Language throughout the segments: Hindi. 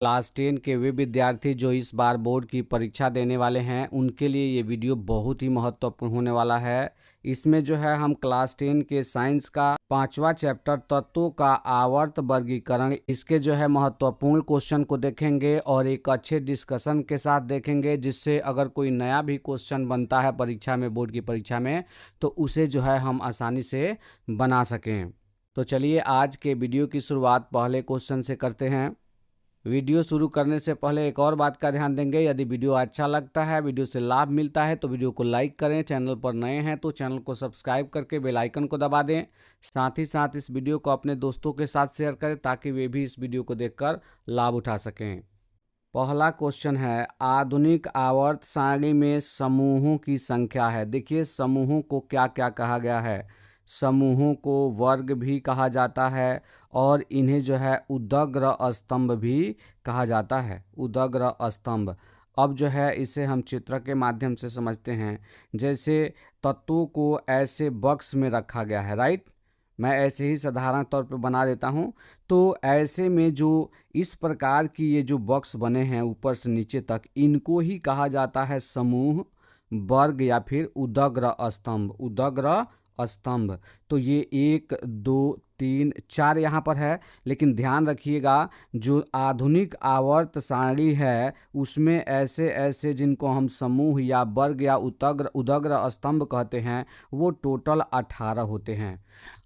क्लास 10 के वे विद्यार्थी जो इस बार बोर्ड की परीक्षा देने वाले हैं उनके लिए ये वीडियो बहुत ही महत्वपूर्ण होने वाला है। इसमें जो है हम क्लास 10 के साइंस का 5वां चैप्टर तत्वों का आवर्त वर्गीकरण इसके जो है महत्वपूर्ण क्वेश्चन को देखेंगे और एक अच्छे डिस्कशन के साथ देखेंगे, जिससे अगर कोई नया भी क्वेश्चन बनता है परीक्षा में, बोर्ड की परीक्षा में, तो उसे जो है हम आसानी से बना सकें। तो चलिए आज के वीडियो की शुरुआत पहले क्वेश्चन से करते हैं। वीडियो शुरू करने से पहले एक और बात का ध्यान देंगे, यदि वीडियो अच्छा लगता है, वीडियो से लाभ मिलता है तो वीडियो को लाइक करें। चैनल पर नए हैं तो चैनल को सब्सक्राइब करके बेल आइकन को दबा दें। साथ ही साथ इस वीडियो को अपने दोस्तों के साथ शेयर करें ताकि वे भी इस वीडियो को देखकर लाभ उठा सकें। पहला क्वेश्चन है, आधुनिक आवर्त सारणी में समूहों की संख्या है। देखिए समूहों को क्या क्या कहा गया है। समूहों को वर्ग भी कहा जाता है और इन्हें जो है उदग्र स्तंभ भी कहा जाता है। उदग्र स्तंभ। अब जो है इसे हम चित्र के माध्यम से समझते हैं। जैसे तत्वों को ऐसे बॉक्स में रखा गया है, राइट। मैं ऐसे ही साधारण तौर पे बना देता हूँ। तो ऐसे में जो इस प्रकार की ये जो बॉक्स बने हैं ऊपर से नीचे तक, इनको ही कहा जाता है समूह, वर्ग या फिर उदग्र स्तंभ। उदग्र स्तंभ। तो ये 1 2 3 4 यहाँ पर है, लेकिन ध्यान रखिएगा जो आधुनिक आवर्त सारणी है उसमें ऐसे ऐसे जिनको हम समूह या वर्ग या उदग्र स्तंभ कहते हैं वो टोटल 18 होते हैं।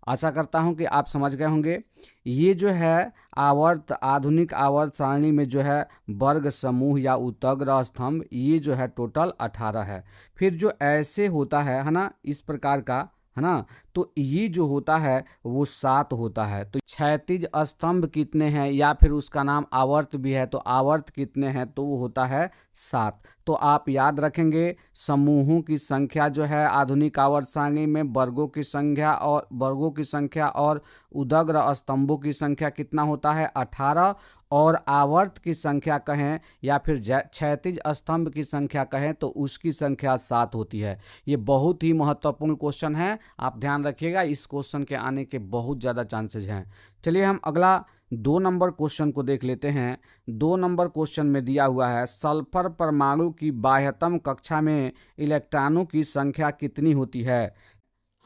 आशा करता हूं कि आप समझ गए होंगे। ये जो है आधुनिक आवर्त सारणी में जो है वर्ग, समूह या उदग्र स्तंभ, ये जो है टोटल 18 है। फिर जो ऐसे होता है ना, इस प्रकार का, है ना, तो ये जो होता है वो 7 होता है। तो क्षैतिज स्तंभ कितने हैं, या फिर उसका नाम आवर्त भी है, तो आवर्त कितने हैं, तो वो होता है 7। तो आप याद रखेंगे समूहों की संख्या जो है आधुनिक आवर्त सारणी में, वर्गों की संख्या और उदग्र स्तंभों की संख्या कितना होता है, 18। और आवर्त की संख्या कहें या फिर क्षैतिज स्तंभ की संख्या कहें तो उसकी संख्या 7 होती है। ये बहुत ही महत्वपूर्ण क्वेश्चन है, आप ध्यान रखिएगा। इस क्वेश्चन के आने के बहुत ज़्यादा चांसेस हैं। चलिए हम अगला 2 नंबर क्वेश्चन को देख लेते हैं। 2 नंबर क्वेश्चन में दिया हुआ है, सल्फर परमाणु की बाह्यतम कक्षा में इलेक्ट्रॉनों की संख्या कितनी होती है।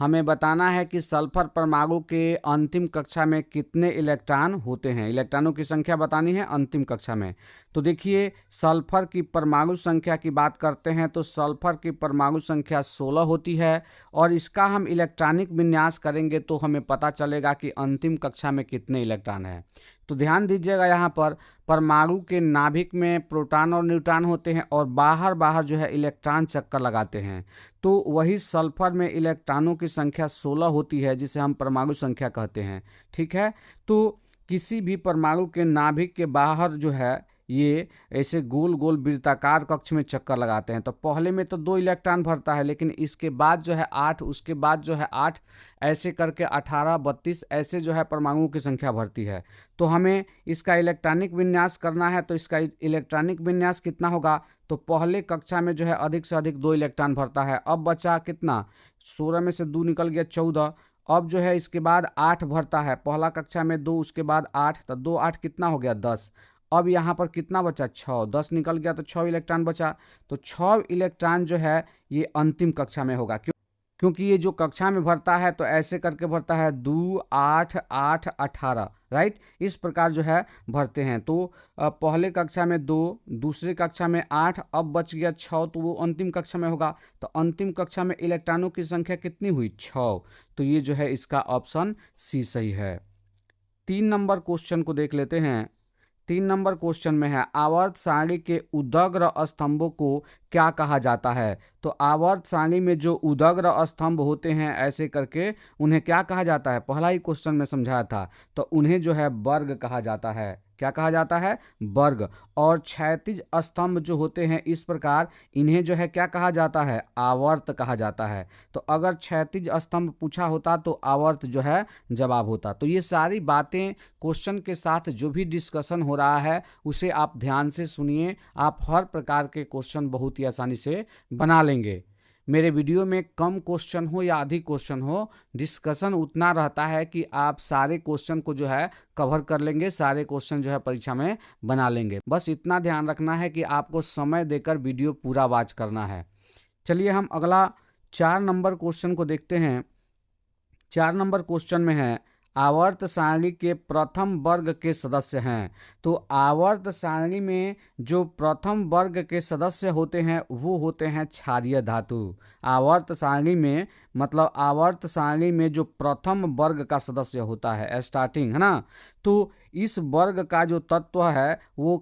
हमें बताना है कि सल्फर परमाणु के अंतिम कक्षा में कितने इलेक्ट्रॉन होते हैं। इलेक्ट्रॉनों की संख्या बतानी है अंतिम कक्षा में। तो देखिए सल्फर की परमाणु संख्या की बात करते हैं तो सल्फर की परमाणु संख्या 16 होती है, और इसका हम इलेक्ट्रॉनिक विन्यास करेंगे तो हमें पता चलेगा कि अंतिम कक्षा में कितने इलेक्ट्रॉन हैं। तो ध्यान दीजिएगा, यहाँ पर परमाणु के नाभिक में प्रोटॉन और न्यूट्रॉन होते हैं और बाहर बाहर जो है इलेक्ट्रॉन चक्कर लगाते हैं। तो वही सल्फर में इलेक्ट्रॉनों की संख्या 16 होती है, जिसे हम परमाणु संख्या कहते हैं। ठीक है। तो किसी भी परमाणु के नाभिक के बाहर जो है ये ऐसे गोल गोल वृत्ताकार कक्ष में चक्कर लगाते हैं। तो पहले में तो 2 इलेक्ट्रॉन भरता है, लेकिन इसके बाद जो है 8, उसके बाद जो है 8, ऐसे करके 18 32 ऐसे जो है परमाणुओं की संख्या भरती है। तो हमें इसका इलेक्ट्रॉनिक विन्यास करना है, तो इसका इलेक्ट्रॉनिक विन्यास कितना होगा, तो पहले कक्षा में जो है अधिक से अधिक 2 इलेक्ट्रॉन भरता है। अब बचा कितना, 16 में से 2 निकल गया 14। अब जो है इसके बाद 8 भरता है, पहला कक्षा में 2, उसके बाद 8, तो 2 8 कितना हो गया 10। अब यहाँ पर कितना बचा 6, 10 निकल गया तो 6 इलेक्ट्रॉन बचा। तो 6 इलेक्ट्रॉन जो है ये अंतिम कक्षा में होगा, क्योंकि ये जो कक्षा में भरता है तो ऐसे करके भरता है 2 8 8 18, राइट। इस प्रकार जो है भरते हैं। तो पहले कक्षा में 2, दूसरे कक्षा में 8, अब बच गया 6, तो वो अंतिम कक्षा में होगा। तो अंतिम कक्षा में इलेक्ट्रॉनों की संख्या कितनी हुई, 6। तो ये जो है इसका ऑप्शन सी सही है। 3 नंबर क्वेश्चन को देख लेते हैं। 3 नंबर क्वेश्चन में है, आवर्त सारणी के उदग्र स्तंभों को क्या कहा जाता है। तो आवर्त सारणी में जो उदग्र स्तंभ होते हैं ऐसे करके उन्हें क्या कहा जाता है, पहला ही क्वेश्चन में समझाया था। तो उन्हें जो है वर्ग कहा जाता है। क्या कहा जाता है, वर्ग। और क्षैतिज स्तंभ जो होते हैं इस प्रकार, इन्हें जो है क्या कहा जाता है, आवर्त कहा जाता है। तो अगर क्षैतिज स्तंभ पूछा होता तो आवर्त जो है जवाब होता। तो ये सारी बातें क्वेश्चन के साथ जो भी डिस्कशन हो रहा है उसे आप ध्यान से सुनिए, आप हर प्रकार के क्वेश्चन बहुत ही आसानी से बना लेंगे। मेरे वीडियो में कम क्वेश्चन हो या अधिक क्वेश्चन हो, डिस्कशन उतना रहता है कि आप सारे क्वेश्चन को जो है कवर कर लेंगे, सारे क्वेश्चन जो है परीक्षा में बना लेंगे। बस इतना ध्यान रखना है कि आपको समय देकर वीडियो पूरा वॉच करना है। चलिए हम अगला 4 नंबर क्वेश्चन को देखते हैं। 4 नंबर क्वेश्चन में है आवर्त सारणी के प्रथम वर्ग के सदस्य हैं। तो आवर्त सारणी में जो प्रथम वर्ग के सदस्य होते हैं वो होते हैं क्षारीय धातु। आवर्त सारणी में मतलब आवर्त सारणी में जो प्रथम वर्ग का सदस्य होता है, स्टार्टिंग, है ना, तो इस वर्ग का जो तत्व है वो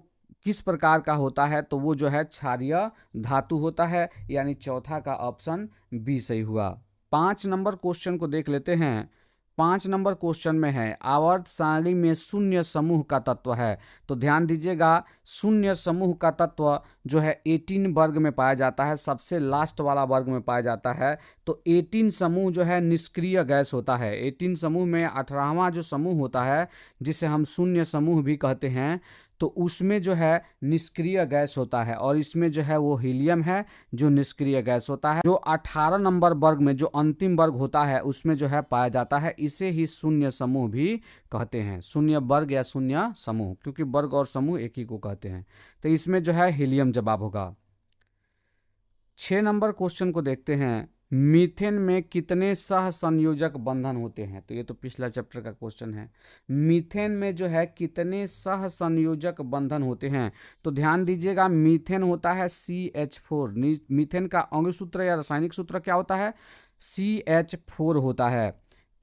किस प्रकार का होता है, तो वो जो है क्षारीय धातु होता है, यानी चौथा का ऑप्शन बी सही हुआ। 5 नंबर क्वेश्चन को देख लेते हैं। 5 नंबर क्वेश्चन में है आवर्त सारणी में शून्य समूह का तत्व है। तो ध्यान दीजिएगा, शून्य समूह का तत्व जो है 18 वर्ग में पाया जाता है, सबसे लास्ट वाला वर्ग में पाया जाता है। तो 18 समूह जो है निष्क्रिय गैस होता है। 18 समूह में 18वां जो समूह होता है जिसे हम शून्य समूह भी कहते हैं, तो उसमें जो है निष्क्रिय गैस होता है, और इसमें जो है वो हीलियम है जो निष्क्रिय गैस होता है, जो 18 नंबर वर्ग में जो अंतिम वर्ग होता है उसमें जो है पाया जाता है। इसे ही शून्य समूह भी कहते हैं, शून्य वर्ग या शून्य समूह, क्योंकि वर्ग और समूह एक ही को कहते हैं। तो इसमें जो है हीलियम जवाब होगा। 6 नंबर क्वेश्चन को देखते हैं। मीथेन में कितने सह संयोजक बंधन होते हैं? तो ये तो पिछला चैप्टर का क्वेश्चन है। मीथेन में जो है कितने सह संयोजक बंधन होते हैं? तो ध्यान दीजिएगा, मीथेन होता है CH4। मीथेन का अणु सूत्र या रासायनिक सूत्र क्या होता है? CH4 होता है।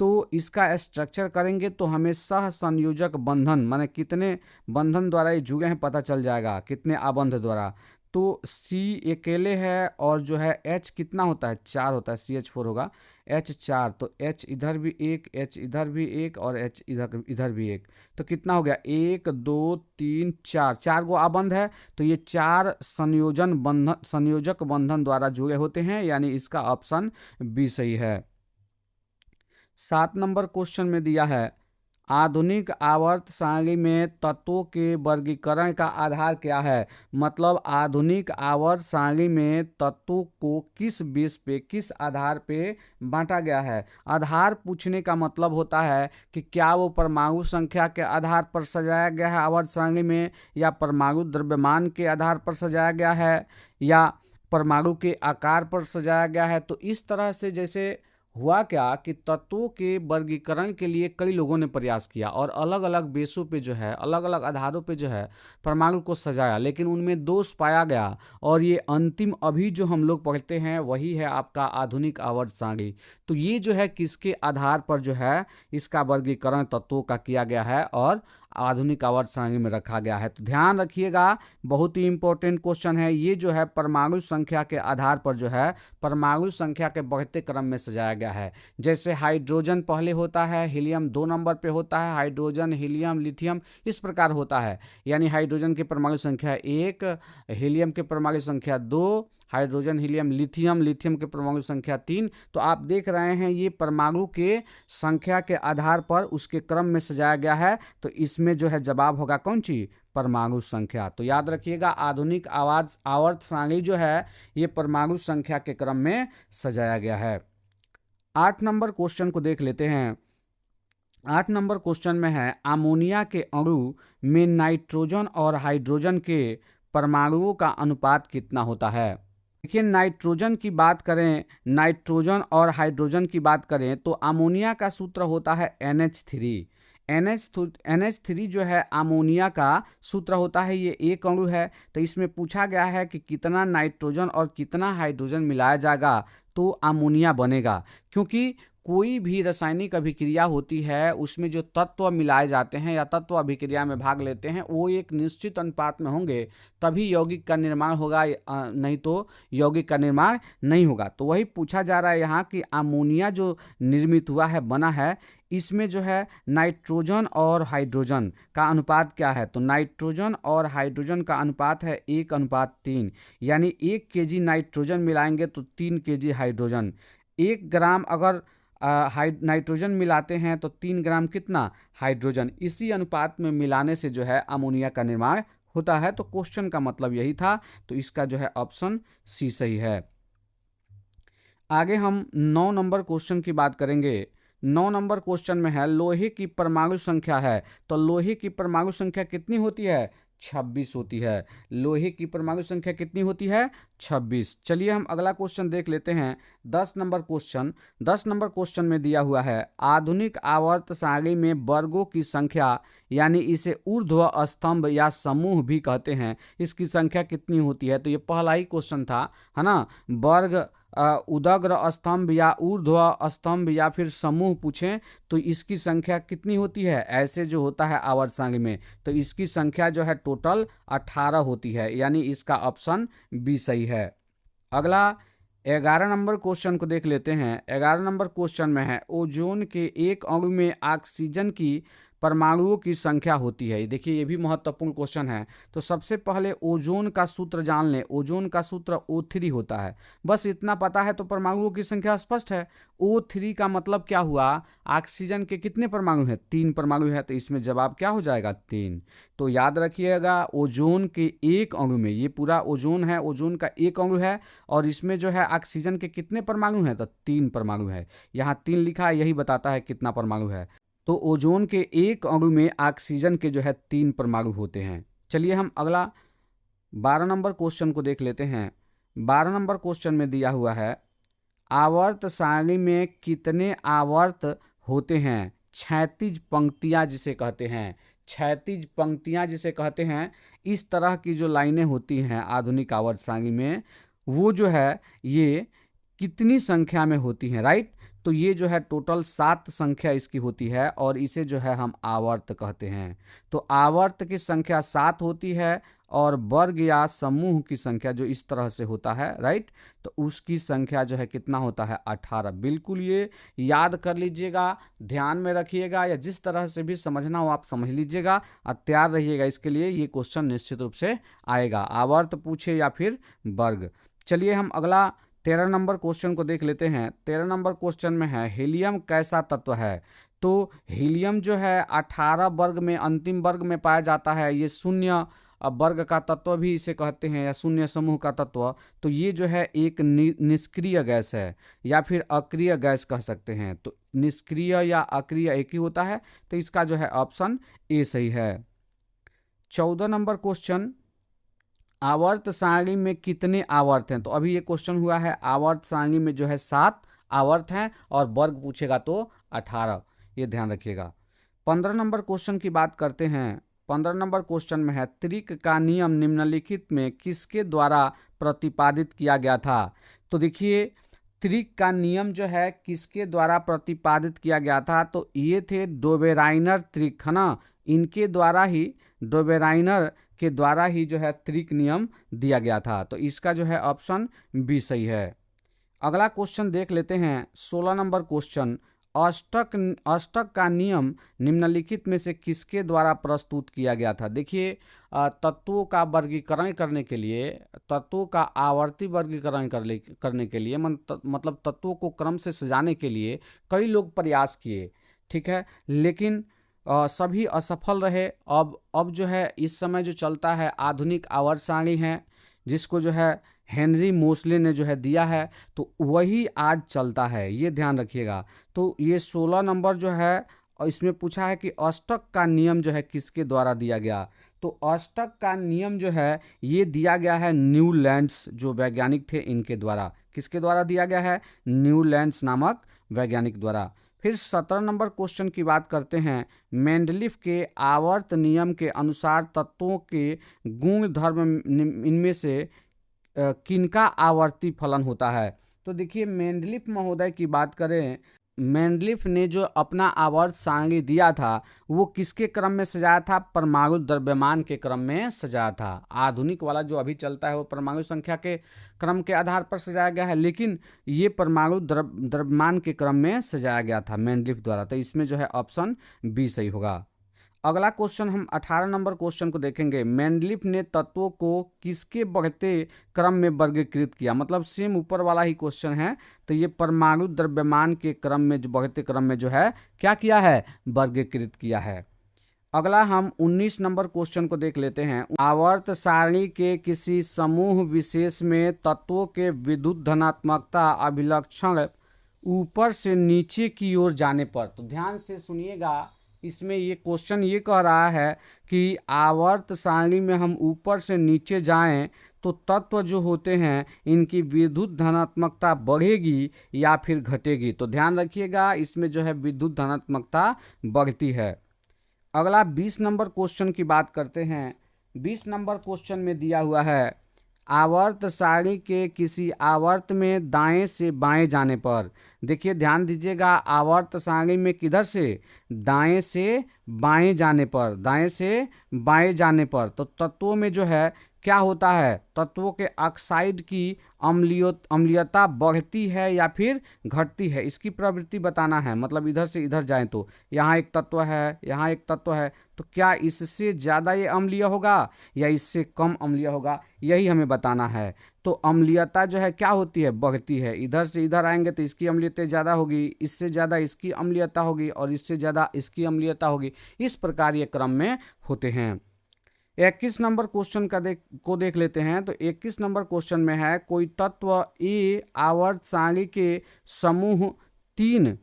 तो इसका स्ट्रक्चर करेंगे तो हमें सह संयोजक बंधन माने कितने बंधन द्वारा ये जुड़े हैं पता चल जाएगा, कितने आबंध द्वारा। तो C अकेले है और जो है H कितना होता है? 4 होता है, CH4 होगा, H 4, तो H इधर भी एक, H इधर भी एक और H इधर भी एक, तो कितना हो गया? 1 2 3 4, 4 गो आबंध है। तो ये 4 संयोजक बंधन द्वारा जुड़े होते हैं, यानी इसका ऑप्शन बी सही है। 7 नंबर क्वेश्चन में दिया है आधुनिक आवर्त सारणी में तत्वों के वर्गीकरण का आधार क्या है? मतलब आधुनिक आवर्त सारणी में तत्वों को किस बेस पे, किस आधार पे बांटा गया है? आधार पूछने का मतलब होता है कि क्या वो परमाणु संख्या के आधार पर सजाया गया है आवर्त सारणी में, या परमाणु द्रव्यमान के आधार पर सजाया गया है, या परमाणु के आकार पर सजाया गया है। तो इस तरह से जैसे हुआ क्या कि तत्वों के वर्गीकरण के लिए कई लोगों ने प्रयास किया और अलग अलग बेसों पे जो है, अलग अलग आधारों पे जो है परमाणु को सजाया, लेकिन उनमें दोष पाया गया। और ये अंतिम अभी जो हम लोग पढ़ते हैं वही है आपका आधुनिक आवर्त सारणी। तो ये जो है किसके आधार पर जो है इसका वर्गीकरण तत्वों का किया गया है और आधुनिक आवर्त सारणी में रखा गया है। तो ध्यान रखिएगा, बहुत ही इंपॉर्टेंट क्वेश्चन है ये, जो है परमाणु संख्या के आधार पर जो है परमाणु संख्या के बढ़ते क्रम में सजाया गया है। जैसे हाइड्रोजन पहले होता है, हीलियम 2 नंबर पे होता है, हाइड्रोजन, हीलियम, लिथियम, इस प्रकार होता है। यानी हाइड्रोजन की परमाणु संख्या 1, हीलियम की परमाणु संख्या 2, हाइड्रोजन, हीलियम, लिथियम, लिथियम के परमाणु संख्या 3। तो आप देख रहे हैं ये परमाणु के संख्या के आधार पर उसके क्रम में सजाया गया है। तो इसमें जो है जवाब होगा कौन सी? परमाणु संख्या। तो याद रखिएगा, आधुनिक आवर्त सारणी जो है ये परमाणु संख्या के क्रम में सजाया गया है। 8 नंबर क्वेश्चन को देख लेते हैं। 8 नंबर क्वेश्चन में है अमोनिया के अणु में नाइट्रोजन और हाइड्रोजन के परमाणुओं का अनुपात कितना होता है? देखिए, नाइट्रोजन की बात करें, नाइट्रोजन और हाइड्रोजन की बात करें तो अमोनिया का सूत्र होता है NH3। NH3 जो है अमोनिया का सूत्र होता है, ये एक अणु है। तो इसमें पूछा गया है कि कितना नाइट्रोजन और कितना हाइड्रोजन मिलाया जाएगा तो अमोनिया बनेगा। क्योंकि कोई भी रासायनिक अभिक्रिया होती है उसमें जो तत्व मिलाए जाते हैं या तत्व अभिक्रिया में भाग लेते हैं वो एक निश्चित अनुपात में होंगे, तभी यौगिक का निर्माण होगा, नहीं तो यौगिक का निर्माण नहीं होगा। तो वही पूछा जा रहा है यहाँ कि अमोनिया जो निर्मित हुआ है, बना है, इसमें जो है नाइट्रोजन और हाइड्रोजन का अनुपात क्या है? तो नाइट्रोजन और हाइड्रोजन का अनुपात है 1:3, यानी 1 kg नाइट्रोजन मिलाएंगे तो 3 kg हाइड्रोजन। 1 ग्राम अगर नाइट्रोजन मिलाते हैं तो 3 ग्राम कितना? हाइड्रोजन। इसी अनुपात में मिलाने से जो है अमोनिया का निर्माण होता है। तो क्वेश्चन का मतलब यही था, तो इसका जो है ऑप्शन सी सही है। आगे हम 9 नंबर क्वेश्चन की बात करेंगे। 9 नंबर क्वेश्चन में है लोहे की परमाणु संख्या है, तो लोहे की परमाणु संख्या कितनी होती है? 26 होती है। लोहे की परमाणु संख्या कितनी होती है? 26। चलिए हम अगला क्वेश्चन देख लेते हैं। 10 नंबर क्वेश्चन। 10 नंबर क्वेश्चन में दिया हुआ है आधुनिक आवर्त सारणी में वर्गों की संख्या, यानी इसे ऊर्ध्व स्तंभ या समूह भी कहते हैं, इसकी संख्या कितनी होती है? तो ये पहला ही क्वेश्चन था, है ना। वर्ग, उदग्र स्तंभ या ऊर्ध्व स्तंभ या फिर समूह पूछें तो इसकी संख्या कितनी होती है? ऐसे जो होता है आवर्त सारणी में, तो इसकी संख्या जो है टोटल 18 होती है, यानी इसका ऑप्शन बी सही है। अगला 11 नंबर क्वेश्चन को देख लेते हैं। 11 नंबर क्वेश्चन में है ओजोन के एक अणु में ऑक्सीजन की परमाणुओं की संख्या होती है। देखिए ये भी महत्वपूर्ण क्वेश्चन है। तो सबसे पहले ओजोन का सूत्र जान लें। ओजोन का सूत्र O3 होता है, बस इतना पता है तो परमाणुओं की संख्या स्पष्ट है। O3 का मतलब क्या हुआ? ऑक्सीजन के कितने परमाणु हैं? 3 परमाणु है, तो इसमें जवाब क्या हो जाएगा? 3। तो याद रखिएगा ओजोन के एक अणु में, ये पूरा ओजोन है, ओजोन का एक अणु है और इसमें जो है ऑक्सीजन के कितने परमाणु हैं? तो 3 परमाणु है। यहाँ 3 लिखा है, यही बताता है कितना परमाणु है। तो ओजोन के एक अणु में ऑक्सीजन के जो है 3 परमाणु होते हैं। चलिए हम अगला 12 नंबर क्वेश्चन को देख लेते हैं। 12 नंबर क्वेश्चन में दिया हुआ है आवर्त सारणी में कितने आवर्त होते हैं? क्षैतिज पंक्तियां जिसे कहते हैं, क्षैतिज पंक्तियां जिसे कहते हैं, इस तरह की जो लाइनें होती हैं आधुनिक आवर्त सारणी में, वो जो है ये कितनी संख्या में होती हैं? राइट। तो ये जो है टोटल 7 संख्या इसकी होती है और इसे जो है हम आवर्त कहते हैं। तो आवर्त की संख्या 7 होती है और वर्ग या समूह की संख्या जो इस तरह से होता है, राइट, तो उसकी संख्या जो है कितना होता है? 18। बिल्कुल ये याद कर लीजिएगा, ध्यान में रखिएगा, या जिस तरह से भी समझना हो आप समझ लीजिएगा और तैयार रहिएगा इसके लिए। ये क्वेश्चन निश्चित रूप से आएगा, आवर्त पूछे या फिर वर्ग। चलिए हम अगला 13 नंबर क्वेश्चन को देख लेते हैं। 13 नंबर क्वेश्चन में है हीलियम कैसा तत्व है? तो हीलियम जो है 18 वर्ग में अंतिम वर्ग में पाया जाता है। ये शून्य वर्ग का तत्व भी इसे कहते हैं, या शून्य समूह का तत्व। तो ये जो है एक निष्क्रिय गैस है या फिर अक्रिय गैस कह सकते हैं। तो निष्क्रिय या अक्रिय एक ही होता है, तो इसका जो है ऑप्शन ए सही है। 14 नंबर क्वेश्चन आवर्त सारणी में कितने आवर्त हैं? तो अभी ये क्वेश्चन हुआ है आवर्त सारणी में जो है 7 आवर्त हैं और वर्ग पूछेगा तो 18, ये ध्यान रखिएगा। 15 नंबर क्वेश्चन की बात करते हैं। 15 नंबर क्वेश्चन में है त्रिक का नियम निम्नलिखित में किसके द्वारा प्रतिपादित किया गया था? तो देखिए त्रिक का नियम जो है किसके द्वारा प्रतिपादित किया गया था? तो ये थे डोबेराइनर त्रिक, है ना। इनके द्वारा ही, डोबेराइनर के द्वारा ही जो है त्रिक नियम दिया गया था। तो इसका जो है ऑप्शन बी सही है। अगला क्वेश्चन देख लेते हैं। 16 नंबर क्वेश्चन अष्टक का नियम निम्नलिखित में से किसके द्वारा प्रस्तुत किया गया था? देखिए तत्वों का वर्गीकरण करने के लिए, तत्वों का आवर्ती वर्गीकरण करने के लिए मतलब तत्वों को क्रम से सजाने के लिए कई लोग प्रयास किए, ठीक है, लेकिन सभी असफल रहे। अब जो है इस समय जो चलता है आधुनिक आवर्त सारणी है, जिसको जो है हेनरी मोसले ने जो है दिया है, तो वही आज चलता है, ये ध्यान रखिएगा। तो ये 16 नंबर जो है और इसमें पूछा है कि अष्टक का नियम जो है किसके द्वारा दिया गया? तो अष्टक का नियम जो है ये दिया गया है न्यूलैंड्स, जो वैज्ञानिक थे इनके द्वारा। किसके द्वारा दिया गया है? न्यूलैंड्स नामक वैज्ञानिक द्वारा। फिर 17 नंबर क्वेश्चन की बात करते हैं। मेंडलीफ के आवर्त नियम के अनुसार तत्वों के गुण धर्म इनमें से किनका आवर्ती फलन होता है? तो देखिए मेंडलीफ महोदय की बात करें, मेंडलीफ ने जो अपना आवर्त सारणी दिया था वो किसके क्रम में सजाया था? परमाणु द्रव्यमान के क्रम में सजाया था। आधुनिक वाला जो अभी चलता है वो परमाणु संख्या के क्रम के आधार पर सजाया गया है, लेकिन ये परमाणु द्रव्यमान के क्रम में सजाया गया था मेंडलीफ द्वारा। तो इसमें जो है ऑप्शन बी सही होगा। अगला क्वेश्चन हम 18 नंबर क्वेश्चन को देखेंगे। मेंडलीफ ने तत्वों को किसके बढ़ते क्रम में वर्गीकृत किया? मतलब सेम ऊपर वाला ही क्वेश्चन है। तो ये परमाणु द्रव्यमान के क्रम में, जो बढ़ते क्रम में जो है क्या किया है? वर्गीकृत किया है। अगला हम 19 नंबर क्वेश्चन को देख लेते हैं। आवर्त सारणी के किसी समूह विशेष में तत्वों के विद्युत धनात्मकता अभिलक्षण ऊपर से नीचे की ओर जाने पर, तो ध्यान से सुनिएगा, इसमें ये क्वेश्चन ये कह रहा है कि आवर्त सारणी में हम ऊपर से नीचे जाएं तो तत्व जो होते हैं इनकी विद्युत धनात्मकता बढ़ेगी या फिर घटेगी। तो ध्यान रखिएगा, इसमें जो है विद्युत धनात्मकता बढ़ती है। अगला 20 नंबर क्वेश्चन की बात करते हैं। 20 नंबर क्वेश्चन में दिया हुआ है, आवर्त सारणी के किसी आवर्त में दाएं से बाएं जाने पर। देखिए ध्यान दीजिएगा, आवर्त सारणी में किधर से, दाएं से बाएं जाने पर, दाएं से बाएं जाने पर तो तत्वों में जो है क्या होता है, तत्वों के ऑक्साइड की अम्लीयता बढ़ती है या फिर घटती है, इसकी प्रवृत्ति बताना है। मतलब इधर से इधर जाएं तो यहाँ एक तत्व है, यहाँ एक तत्व है, तो क्या इससे ज़्यादा ये अम्लीय होगा या इससे कम अम्लीय होगा, यही हमें बताना है। तो अम्लीयता जो है क्या होती है, बढ़ती है। इधर से इधर आएंगे तो इसकी अम्लीयता ज़्यादा होगी, इससे ज़्यादा इसकी अम्लीयता होगी और इससे ज़्यादा इसकी अम्लीयता होगी। इस प्रकार ये क्रम में होते हैं। 21 नंबर क्वेश्चन को देख लेते हैं। तो 21 नंबर क्वेश्चन में है, कोई तत्व ए आवर्त सारणी के समूह 3,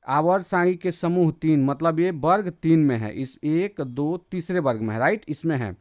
आवर्त सारणी के समूह 3 मतलब ये वर्ग 3 में है, इस 1 2 तीसरे वर्ग में है, राइट, इसमें है,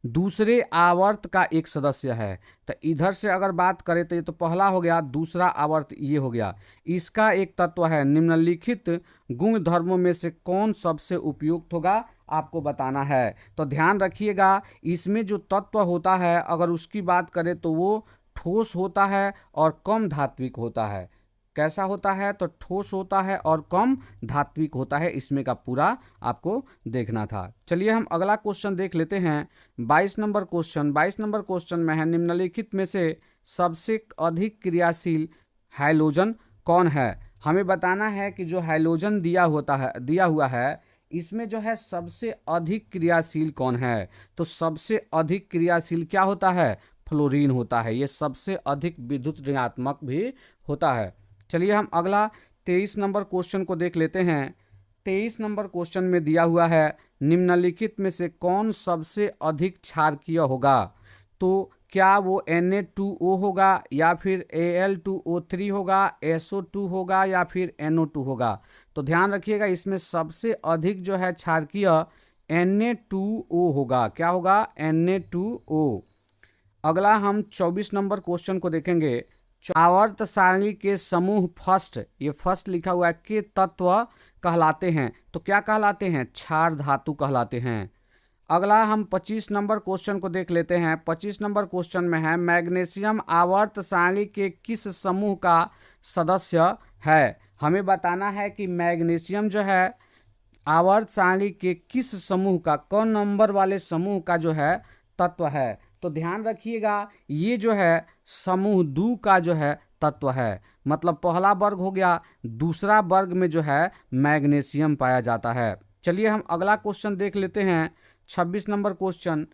दूसरे आवर्त का एक सदस्य है। तो इधर से अगर बात करें तो ये तो पहला हो गया, दूसरा आवर्त ये हो गया। इसका एक तत्व है, निम्नलिखित गुण धर्मों में से कौन सबसे उपयुक्त होगा, आपको बताना है। तो ध्यान रखिएगा, इसमें जो तत्व होता है अगर उसकी बात करें तो वो ठोस होता है और कम धात्विक होता है। कैसा होता है, तो ठोस होता है और कम धात्विक होता है। इसमें का पूरा आपको देखना था। चलिए हम अगला क्वेश्चन देख लेते हैं। 22 नंबर क्वेश्चन। 22 नंबर क्वेश्चन में है, निम्नलिखित में से सबसे अधिक क्रियाशील हैलोजन कौन है। हमें बताना है कि जो हैलोजन दिया हुआ है इसमें जो है सबसे अधिक क्रियाशील कौन है। तो सबसे अधिक क्रियाशील क्या होता है, फ्लोरीन होता है। ये सबसे अधिक विद्युत ऋणात्मक भी होता है। चलिए हम अगला 23 नंबर क्वेश्चन को देख लेते हैं। 23 नंबर क्वेश्चन में दिया हुआ है, निम्नलिखित में से कौन सबसे अधिक क्षारकीय होगा। तो क्या वो Na2O होगा या फिर Al2O3 होगा, SO2 होगा या फिर NO2 होगा। तो ध्यान रखिएगा, इसमें सबसे अधिक जो है क्षारकीय Na2O होगा। क्या होगा, Na2O। अगला हम 24 नंबर क्वेश्चन को देखेंगे। आवर्त सारणी के समूह फर्स्ट, ये फर्स्ट लिखा हुआ है, के तत्व कहलाते हैं। तो क्या कहलाते हैं, क्षार धातु कहलाते हैं। अगला हम 25 नंबर क्वेश्चन को देख लेते हैं। 25 नंबर क्वेश्चन में है, मैग्नीशियम आवर्त सारणी के किस समूह का सदस्य है। हमें बताना है कि मैग्नीशियम जो है आवर्त सारणी के किस समूह का, कौन नंबर वाले समूह का जो है तत्व है। तो ध्यान रखिएगा, ये जो है समूह 2 का जो है तत्व है। मतलब पहला वर्ग हो गया, दूसरा वर्ग में जो है मैग्नीशियम पाया जाता है। चलिए हम अगला क्वेश्चन देख लेते हैं। 26 नंबर क्वेश्चन।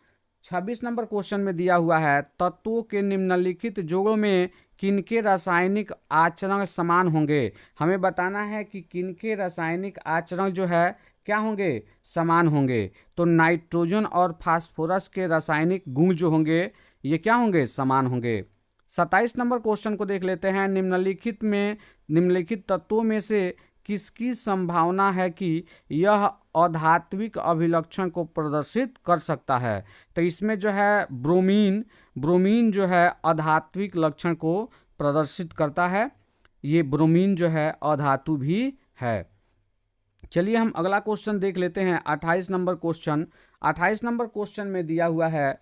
26 नंबर क्वेश्चन में दिया हुआ है, तत्वों के निम्नलिखित जोड़ों में किनके रासायनिक आचरण समान होंगे। हमें बताना है कि किनके रासायनिक आचरण जो है क्या होंगे, समान होंगे। तो नाइट्रोजन और फास्फोरस के रासायनिक गुण जो होंगे ये क्या होंगे, समान होंगे। 27 नंबर क्वेश्चन को देख लेते हैं। निम्नलिखित तत्वों में से किसकी संभावना है कि यह अधात्विक अभिलक्षण को प्रदर्शित कर सकता है। तो इसमें जो है ब्रोमीन जो है अधात्विक लक्षण को प्रदर्शित करता है। ये ब्रोमीन जो है अधातु भी है। चलिए हम अगला क्वेश्चन देख लेते हैं। 28 नंबर क्वेश्चन। 28 नंबर क्वेश्चन में दिया हुआ है,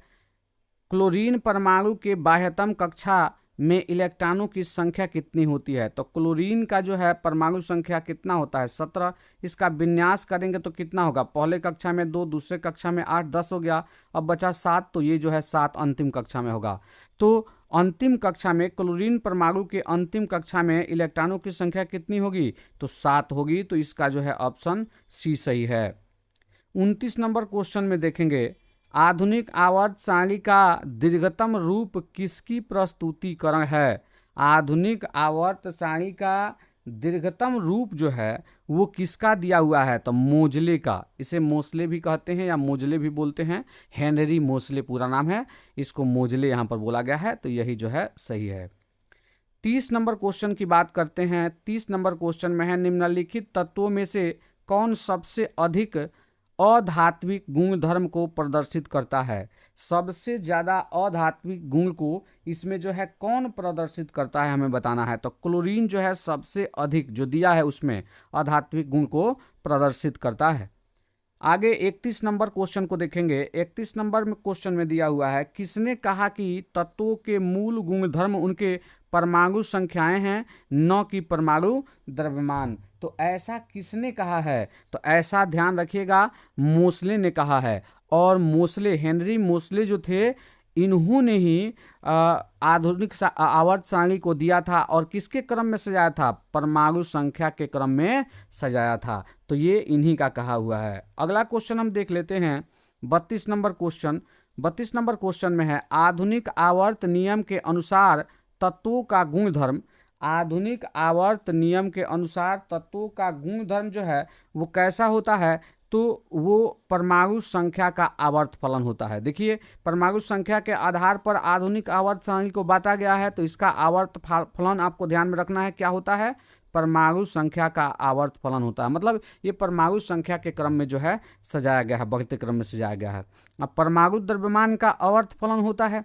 क्लोरीन परमाणु के बाह्यतम कक्षा में इलेक्ट्रॉनों की संख्या कितनी होती है। तो क्लोरीन का जो है परमाणु संख्या कितना होता है, 17। इसका विन्यास करेंगे तो कितना होगा, पहले कक्षा में 2, दूसरे कक्षा में 8, 10 हो गया, अब बचा 7। तो ये जो है 7 अंतिम कक्षा में होगा। तो अंतिम कक्षा में क्लोरीन परमाणु के अंतिम कक्षा में इलेक्ट्रॉनों की संख्या कितनी होगी, तो 7 होगी। तो इसका जो है ऑप्शन सी सही है। 29 नंबर क्वेश्चन में देखेंगे, आधुनिक आवर्त सारणी का दीर्घतम रूप किसकी प्रस्तुतिकरण है। आधुनिक आवर्त सारणी का दीर्घतम रूप जो है वो किसका दिया हुआ है, तो मोजले का। इसे मोसले भी कहते हैं या मोजले भी बोलते हैं। हेनरी मोसले पूरा नाम है, इसको मोजले यहाँ पर बोला गया है, तो यही जो है सही है। 30 नंबर क्वेश्चन की बात करते हैं। 30 नंबर क्वेश्चन में है, निम्नलिखित तत्वों में से कौन सबसे अधिक अधात्विक गुण धर्म को प्रदर्शित करता है। सबसे ज़्यादा अधात्विक गुण को इसमें जो है कौन प्रदर्शित करता है, हमें बताना है। तो क्लोरीन जो है सबसे अधिक जो दिया है उसमें अधात्विक गुण को प्रदर्शित करता है। आगे 31 नंबर क्वेश्चन को देखेंगे। 31 नंबर में क्वेश्चन में दिया हुआ है, किसने कहा कि तत्वों के मूल गुण धर्म उनके परमाणु संख्याएं हैं, न कि परमाणु द्रव्यमान। तो ऐसा किसने कहा है, तो ऐसा ध्यान रखिएगा मोसले ने कहा है। और मोसले, हेनरी मोसले जो थे, इन्होंने ही आधुनिक आवर्त सारणी को दिया था और किसके क्रम में सजाया था, परमाणु संख्या के क्रम में सजाया था। तो ये इन्हीं का कहा हुआ है। अगला क्वेश्चन हम देख लेते हैं 32 नंबर क्वेश्चन। 32 नंबर क्वेश्चन में है, आधुनिक आवर्त नियम के अनुसार तत्वों का गुण धर्म। आधुनिक आवर्त नियम के अनुसार तत्वों का गुण धर्म जो है वो कैसा होता है, तो वो परमाणु संख्या का आवर्त फलन होता है। देखिए, परमाणु संख्या के आधार पर आधुनिक आवर्त सारणी को बांटा गया है, तो इसका आवर्त फलन आपको ध्यान में रखना है, क्या होता है, परमाणु संख्या का आवर्त फलन होता है। मतलब ये परमाणु संख्या के क्रम में जो है सजाया गया है, बढ़ते क्रम में सजाया गया है। अब परमाणु द्रव्यमान का आवर्त फलन होता है,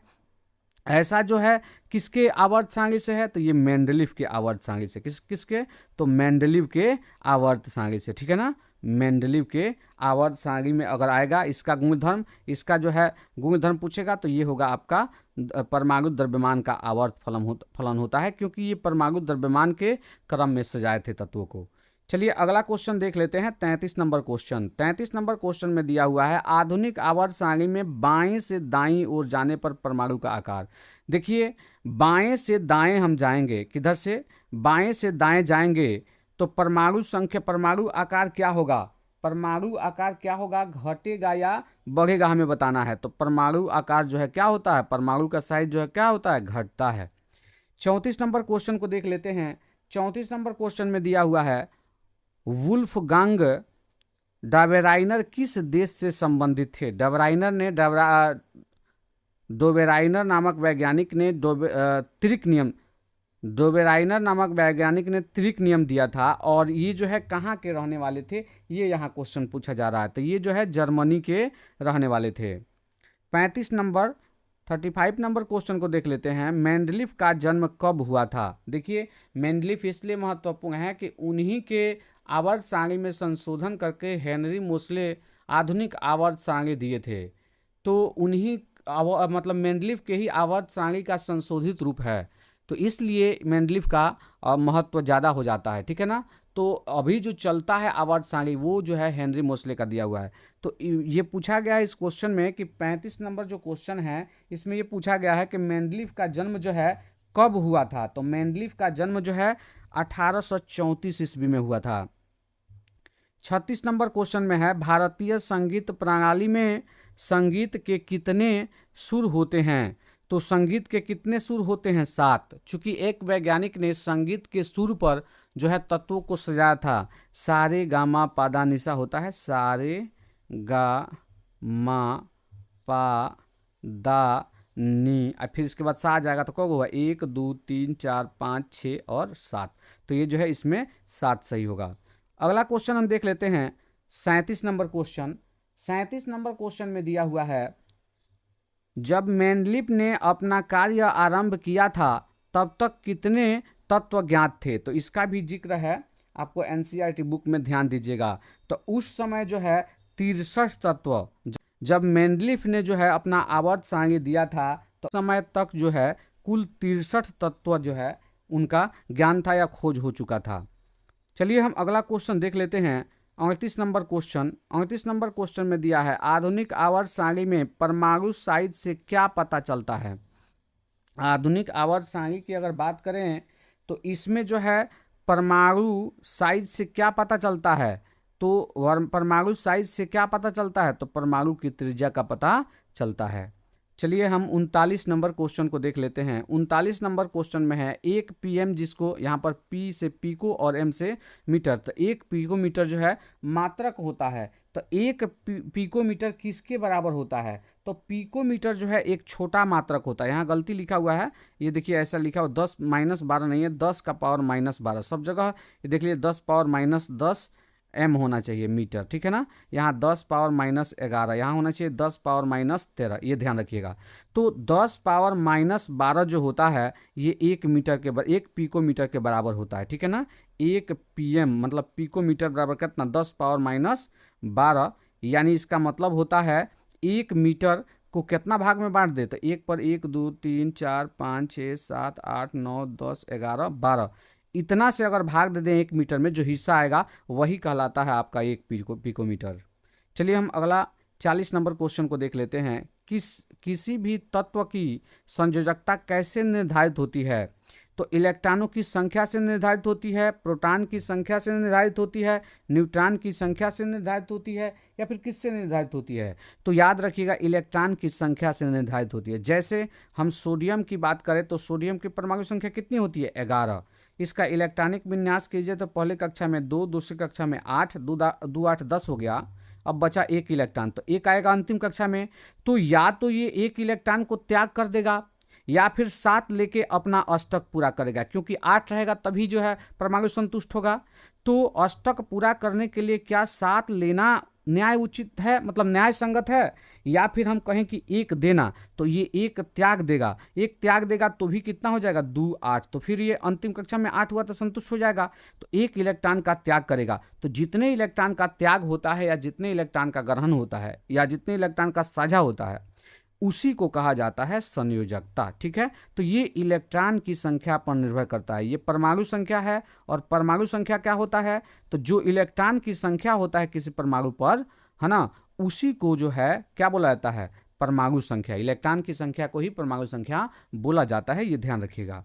ऐसा जो है किसके आवर्त सारणी से है, तो ये मेंडलीव के आवर्त सारणी से। किसके, तो मेंडलीव के आवर्त सारणी से, ठीक है ना। मेंडलीव के आवर्त सारणी में अगर आएगा इसका गुणधर्म, इसका जो है गुणधर्म पूछेगा, तो ये होगा आपका परमाणु द्रव्यमान का आवर्त फलन होता है, क्योंकि ये परमाणु द्रव्यमान के क्रम में सजाए थे तत्वों को। चलिए अगला क्वेश्चन देख लेते हैं, 33 नंबर क्वेश्चन। 33 नंबर क्वेश्चन में दिया हुआ है, आधुनिक आवर्त सारणी में बाएं से दाईं ओर जाने पर परमाणु का आकार। देखिए, बाएं से दाएं हम जाएंगे, किधर से, बाएं से दाएं जाएंगे, तो परमाणु संख्या, परमाणु आकार क्या होगा, परमाणु आकार क्या होगा, घटेगा या बढ़ेगा, हमें बताना है। तो परमाणु आकार जो है क्या होता है, परमाणु का साइज जो है क्या होता है, घटता है। 34 नंबर क्वेश्चन को देख लेते हैं। 34 नंबर क्वेश्चन में दिया हुआ है, वुल्फगांग डोबेराइनर किस देश से संबंधित थे। डोबेराइनर नामक वैज्ञानिक ने डोबेराइनर नामक वैज्ञानिक ने त्रिक नियम दिया था, और ये जो है कहाँ के रहने वाले थे, ये यहाँ क्वेश्चन पूछा जा रहा है। तो ये जो है जर्मनी के रहने वाले थे। 35 नंबर क्वेश्चन को देख लेते हैं, मेंडलीव का जन्म कब हुआ था। देखिए, मेंडलीव इसलिए महत्वपूर्ण है कि उन्हीं के आवर्त सारणी में संशोधन करके हेनरी मोसले आधुनिक आवर्त सारणी दिए थे। तो उन्हीं मतलब मेंडलीव के ही आवर्त सारणी का संशोधित रूप है, तो इसलिए मेंडलीव का महत्व ज़्यादा हो जाता है, ठीक है ना। तो अभी जो चलता है आवर्त सारणी वो जो है हेनरी मोसले का दिया हुआ है। तो ये पूछा गया है इस क्वेश्चन में कि 35 नंबर जो क्वेश्चन है इसमें ये पूछा गया है कि मेंडलीव का जन्म जो है कब हुआ था। तो मेंडलीव का जन्म जो है 1834 ईस्वी में हुआ था। 36 नंबर क्वेश्चन में है, भारतीय संगीत प्रणाली में संगीत के कितने सुर होते हैं। तो संगीत के कितने सुर होते हैं, 7। चूंकि एक वैज्ञानिक ने संगीत के सुर पर जो है तत्वों को सजाया था, सारे गा मा पा दा निसा होता है, सारे गा मा पा दा नी, और फिर इसके बाद सा आ जाएगा, तो कब होगा, 1 2 3 4 5 6 और 7। तो ये जो है इसमें 7 सही होगा। अगला क्वेश्चन हम देख लेते हैं, 37 नंबर क्वेश्चन। 37 नंबर क्वेश्चन में दिया हुआ है, जब मेंडलीव ने अपना कार्य आरंभ किया था तब तक कितने तत्व ज्ञात थे। तो इसका भी जिक्र है, आपको एनसीईआरटी बुक में ध्यान दीजिएगा। तो उस समय जो है 63 तत्व, जब मेंडलीव ने जो है अपना आवर्त सारणी दिया था तो समय तक जो है कुल 63 तत्व जो है उनका ज्ञान था या खोज हो चुका था। चलिए हम अगला क्वेश्चन देख लेते हैं, 38 नंबर क्वेश्चन। 38 नंबर क्वेश्चन में दिया है, आधुनिक आवर्त सारणी में परमाणु साइज से क्या पता चलता है। आधुनिक आवर्त सारणी की अगर बात करें तो इसमें जो है परमाणु साइज से क्या पता चलता है, तो परमाणु साइज से क्या पता चलता है, तो परमाणु की त्रिज्या का पता चलता है। चलिए हम 39 नंबर क्वेश्चन को देख लेते हैं। 39 नंबर क्वेश्चन में है 1 पीएम, जिसको यहाँ पर पी से पिको और एम से मीटर, तो 1 पिकोमीटर जो है मात्रक होता है। तो 1 पिकोमीटर किसके बराबर होता है? तो पिकोमीटर जो है एक छोटा मात्रक होता है। यहाँ गलती लिखा हुआ है, ये देखिए ऐसा लिखा हुआ 10-12 नहीं है, 10 का पावर -12 सब जगह। ये देख लीजिए 10 पावर -10 m होना चाहिए मीटर, ठीक है ना। यहाँ 10 पावर -11, यहाँ होना चाहिए 10 पावर -13, ये ध्यान रखिएगा। तो 10 पावर -12 जो होता है ये 1 पिकोमीटर के बराबर होता है, ठीक है ना। 1 पीएम मतलब पिकोमीटर बराबर कितना? 10 पावर -12, यानी इसका मतलब होता है 1 मीटर को कितना भाग में बांट दे? तो 1 पर 1, 2, 3, 4, 5, 6, 7, 8, 9, 10, 11, 12, इतना से अगर भाग दे दें 1 मीटर में, जो हिस्सा आएगा वही कहलाता है आपका 1 पिकोमीटर। चलिए हम अगला 40 नंबर क्वेश्चन को देख लेते हैं। किसी भी तत्व की संयोजकता कैसे निर्धारित होती है? तो इलेक्ट्रॉनों की संख्या से निर्धारित होती है, प्रोटॉन की संख्या से निर्धारित होती है, न्यूट्रॉन की संख्या से निर्धारित होती है, या फिर किससे निर्धारित होती है? तो याद रखिएगा इलेक्ट्रॉन की संख्या से निर्धारित होती है। जैसे हम सोडियम की बात करें तो सोडियम की परमाणु संख्या कितनी होती है? 11। इसका इलेक्ट्रॉनिक विन्यास कीजिए तो पहले कक्षा में 2, दूसरी कक्षा में 8, 2 8 10 हो गया। अब बचा 1 इलेक्ट्रॉन, तो 1 आएगा अंतिम कक्षा में। तो या तो ये 1 इलेक्ट्रॉन को त्याग कर देगा या फिर 7 लेके अपना अष्टक पूरा करेगा, क्योंकि 8 रहेगा तभी जो है परमाणु संतुष्ट होगा। तो अष्टक पूरा करने के लिए क्या 7 लेना न्याय उचित है, मतलब न्याय संगत है, या फिर हम कहें कि 1 देना? तो ये 1 त्याग देगा, 1 त्याग देगा तो भी कितना हो जाएगा? 2 8, तो फिर ये अंतिम कक्षा में 8 हुआ तो संतुष्ट हो जाएगा। तो 1 इलेक्ट्रॉन का त्याग करेगा। तो जितने इलेक्ट्रॉन का त्याग होता है या जितने इलेक्ट्रॉन का ग्रहण होता है या जितने इलेक्ट्रॉन का साझा होता है उसी को कहा जाता है संयोजकता, ठीक है। तो ये इलेक्ट्रॉन की संख्या पर निर्भर करता है। ये परमाणु संख्या है, और परमाणु संख्या क्या होता है? तो जो इलेक्ट्रॉन की संख्या होता है किसी परमाणु पर, है ना, उसी को जो है क्या बोला जाता है? परमाणु संख्या। इलेक्ट्रॉन की संख्या को ही परमाणु संख्या बोला जाता है, ये ध्यान रखिएगा।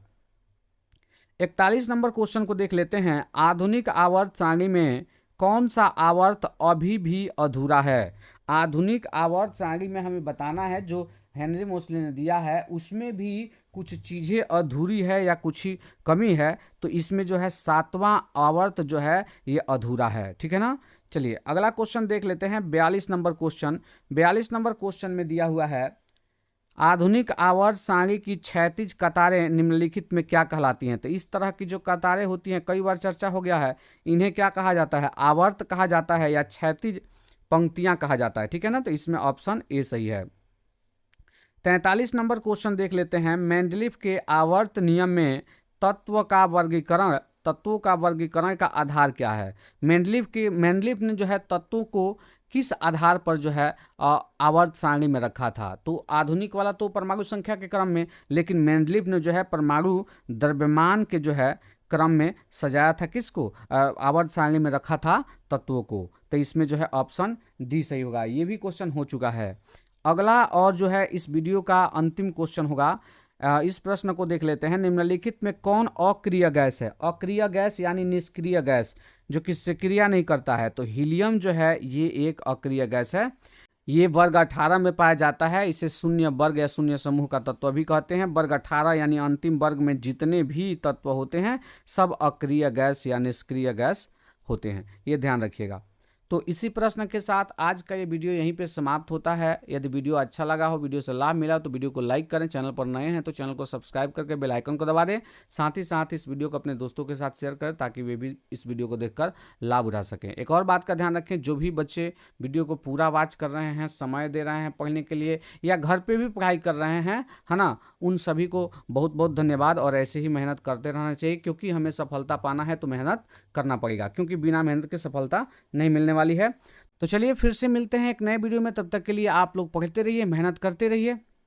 41 नंबर क्वेश्चन को देख लेते हैं। आधुनिक आवर्त सारणी में कौन सा आवर्त अभी भी अधूरा है? आधुनिक आवर्त सारणी में हमें बताना है, जो हेनरी मोसले ने दिया है उसमें भी कुछ चीज़ें अधूरी है या कुछ ही कमी है। तो इसमें जो है 7वां आवर्त जो है ये अधूरा है, ठीक है ना। चलिए अगला क्वेश्चन देख लेते हैं। 42 नंबर क्वेश्चन। 42 नंबर क्वेश्चन में दिया हुआ है, आधुनिक आवर्त सारणी की क्षैतिज कतारें निम्नलिखित में क्या कहलाती हैं? तो इस तरह की जो कतारें होती हैं, कई बार चर्चा हो गया है, इन्हें क्या कहा जाता है? आवर्त कहा जाता है या क्षैतिज पंक्तियां कहा जाता है, ठीक है ना। तो इसमें ऑप्शन ए सही है। 43 नंबर क्वेश्चन देख लेते हैं। मेंडलीफ के आवर्त नियम में तत्वों का वर्गीकरण का आधार क्या है? मेंडलीफ ने जो है तत्वों को किस आधार पर जो है आवर्त सारणी में रखा था? तो आधुनिक वाला तो परमाणु संख्या के क्रम में, लेकिन मेंडलीफ ने जो है परमाणु द्रव्यमान के जो है क्रम में सजाया था। किसको? आवर्त सारणी में रखा था तत्वों को। तो इसमें जो है ऑप्शन डी सही होगा। ये भी क्वेश्चन हो चुका है। अगला और जो है इस वीडियो का अंतिम क्वेश्चन होगा। इस प्रश्न को देख लेते हैं। निम्नलिखित में कौन अक्रिय गैस है? अक्रिय गैस यानी निष्क्रिय गैस, जो किससे क्रिया नहीं करता है। तो हीलियम जो है ये एक अक्रिय गैस है। ये वर्ग 18 में पाया जाता है। इसे शून्य वर्ग या शून्य समूह का तत्व भी कहते हैं। वर्ग 18 यानी अंतिम वर्ग में जितने भी तत्व होते हैं सब अक्रिय गैस या निष्क्रिय गैस होते हैं, ये ध्यान रखिएगा। तो इसी प्रश्न के साथ आज का ये वीडियो यहीं पे समाप्त होता है। यदि वीडियो अच्छा लगा हो, वीडियो से लाभ मिला तो वीडियो को लाइक करें। चैनल पर नए हैं तो चैनल को सब्सक्राइब करके बेल आइकन को दबा दें। साथ ही साथ इस वीडियो को अपने दोस्तों के साथ शेयर करें ताकि वे भी इस वीडियो को देखकर लाभ उठा सकें। एक और बात का ध्यान रखें, जो भी बच्चे वीडियो को पूरा वॉच कर रहे हैं, समय दे रहे हैं पढ़ने के लिए, या घर पर भी पढ़ाई कर रहे हैं, है ना, उन सभी को बहुत बहुत धन्यवाद। और ऐसे ही मेहनत करते रहना चाहिए, क्योंकि हमें सफलता पाना है तो मेहनत करना पड़ेगा, क्योंकि बिना मेहनत के सफलता नहीं मिलने वाली है। तो चलिए फिर से मिलते हैं एक नए वीडियो में। तब तक के लिए आप लोग पढ़ते रहिए, मेहनत करते रहिए।